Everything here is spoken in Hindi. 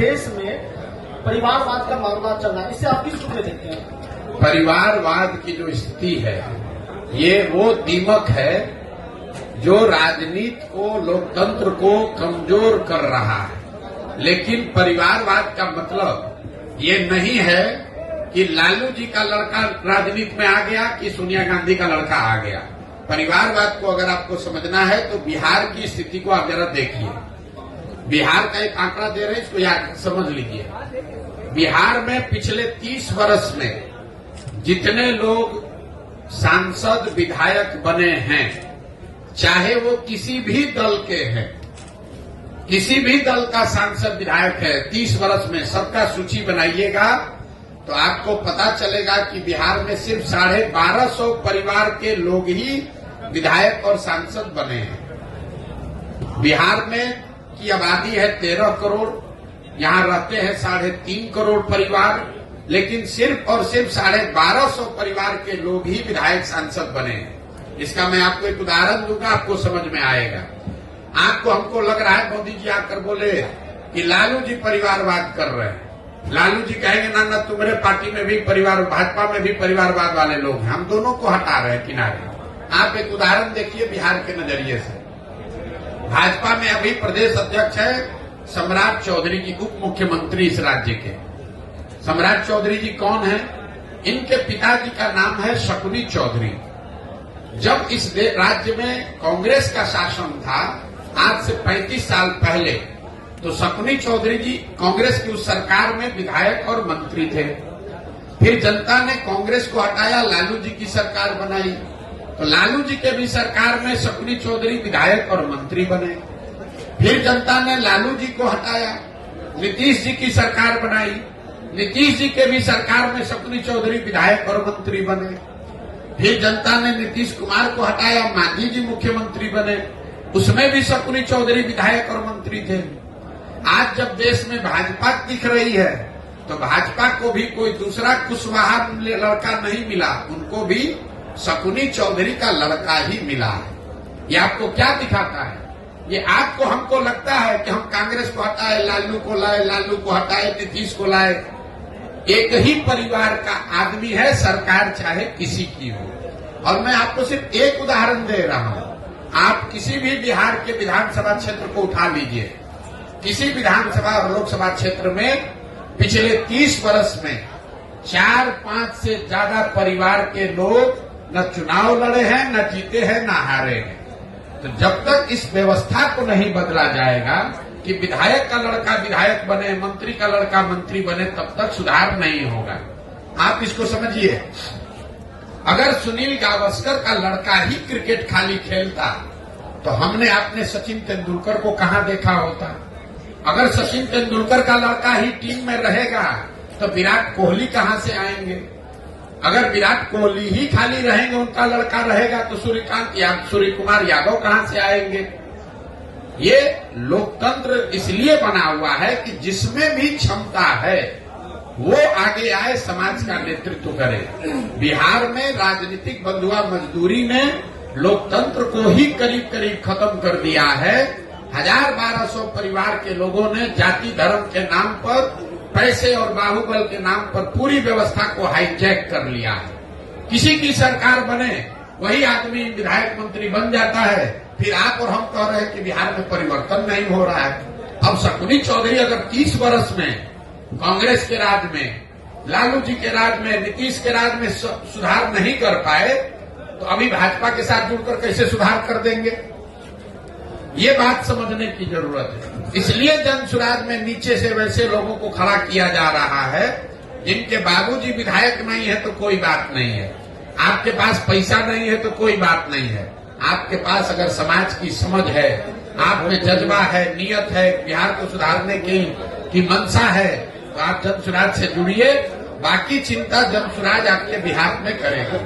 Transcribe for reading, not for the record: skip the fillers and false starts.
देश में परिवारवाद का मामला चल रहा है, इसे आप किस रूप में देखते हैं? परिवारवाद की जो स्थिति है ये वो दीमक है जो राजनीति को, लोकतंत्र को कमजोर कर रहा है। लेकिन परिवारवाद का मतलब ये नहीं है कि लालू जी का लड़का राजनीति में आ गया कि सोनिया गांधी का लड़का आ गया। परिवारवाद को अगर आपको समझना है तो बिहार की स्थिति को आप जरा देखिए। बिहार का एक आंकड़ा दे रहे हैं, इसको याद समझ लीजिए। बिहार में पिछले 30 वर्ष में जितने लोग सांसद विधायक बने हैं, चाहे वो किसी भी दल के हैं, किसी भी दल का सांसद विधायक है, 30 वर्ष में सबका सूची बनाइएगा तो आपको पता चलेगा कि बिहार में सिर्फ 1250 परिवार के लोग ही विधायक और सांसद बने हैं। बिहार में की आबादी है 13 करोड़, यहाँ रहते हैं 3.5 करोड़ परिवार, लेकिन सिर्फ और सिर्फ 1250 परिवार के लोग ही विधायक सांसद बने हैं। इसका मैं आपको एक उदाहरण दूंगा, आपको समझ में आएगा। आपको हमको लग रहा है मोदी जी आकर बोले कि लालू जी परिवारवाद कर रहे हैं। लालू जी कहेंगे ना ना, तुम्हारे पार्टी में भी परिवार, भाजपा में भी परिवारवाद वाले लोग हैं, हम दोनों को हटा रहे हैं किनारे। आप एक उदाहरण देखिए बिहार के नजरिए से। भाजपा में अभी प्रदेश अध्यक्ष है सम्राट चौधरी जी, उप मुख्यमंत्री इस राज्य के। सम्राट चौधरी जी कौन है? इनके पिताजी का नाम है शकुनी चौधरी। जब इस राज्य में कांग्रेस का शासन था आज से 35 साल पहले, तो शकुनी चौधरी जी कांग्रेस की उस सरकार में विधायक और मंत्री थे। फिर जनता ने कांग्रेस को हटाया, लालू जी की सरकार बनाई, तो लालू जी के भी सरकार में शकुनी चौधरी विधायक और मंत्री बने। फिर जनता ने लालू जी को हटाया, नीतीश जी की सरकार बनाई, नीतीश जी के भी सरकार में शकुनी चौधरी विधायक और मंत्री बने। फिर जनता ने नीतीश कुमार को हटाया, मांझी जी मुख्यमंत्री बने, उसमें भी शकुनी चौधरी विधायक और मंत्री थे। आज जब देश में भाजपा दिख रही है तो भाजपा को भी कोई दूसरा कुशवाहा लड़का नहीं मिला, उनको भी शकुनी चौधरी का लड़का ही मिला है। ये आपको क्या दिखाता है? ये आपको, हमको लगता है कि हम कांग्रेस को हटाए, लालू को लाए, लालू को हटाए, नीतीश को लाए। एक ही परिवार का आदमी है, सरकार चाहे किसी की हो। और मैं आपको सिर्फ एक उदाहरण दे रहा हूं। आप किसी भी बिहार के विधानसभा क्षेत्र को उठा लीजिए, किसी विधानसभा और लोकसभा क्षेत्र में पिछले 30 वर्ष में 4-5 से ज्यादा परिवार के लोग न चुनाव लड़े हैं, न जीते हैं, न हारे हैं। तो जब तक इस व्यवस्था को नहीं बदला जाएगा कि विधायक का लड़का विधायक बने, मंत्री का लड़का मंत्री बने, तब तक सुधार नहीं होगा। आप इसको समझिए। अगर सुनील गावस्कर का लड़का ही क्रिकेट खाली खेलता तो हमने आपने सचिन तेंदुलकर को कहां देखा होता। अगर सचिन तेंदुलकर का लड़का ही टीम में रहेगा तो विराट कोहली कहां से आएंगे? अगर विराट कोहली ही खाली रहेंगे, उनका लड़का रहेगा, तो सूर्य कुमार यादव कहां से आएंगे? ये लोकतंत्र इसलिए बना हुआ है कि जिसमें भी क्षमता है वो आगे आए, समाज का नेतृत्व करे। बिहार में राजनीतिक बंधुआ मजदूरी ने लोकतंत्र को ही करीब करीब खत्म कर दिया है। 1250 परिवार के लोगों ने जाति धर्म के नाम पर, पैसे और बाहुबल के नाम पर पूरी व्यवस्था को हाईजैक कर लिया है। किसी की सरकार बने, वही आदमी विधायक मंत्री बन जाता है। फिर आप और हम कह रहे हैं कि बिहार में परिवर्तन नहीं हो रहा है। अब शकुनी चौधरी अगर 30 वर्ष में कांग्रेस के राज में, लालू जी के राज में, नीतीश के राज में सुधार नहीं कर पाए, तो अभी भाजपा के साथ जुड़कर कैसे सुधार कर देंगे? ये बात समझने की जरूरत है। इसलिए जन सुराज में नीचे से वैसे लोगों को खड़ा किया जा रहा है जिनके बाबूजी विधायक नहीं है तो कोई बात नहीं है, आपके पास पैसा नहीं है तो कोई बात नहीं है, आपके पास अगर समाज की समझ है, आप में जज्बा है, नियत है, बिहार को सुधारने की मंशा है, तो आप जन सुराज से जुड़िए। बाकी चिंता जन सुराज आपके बिहार में करेगा।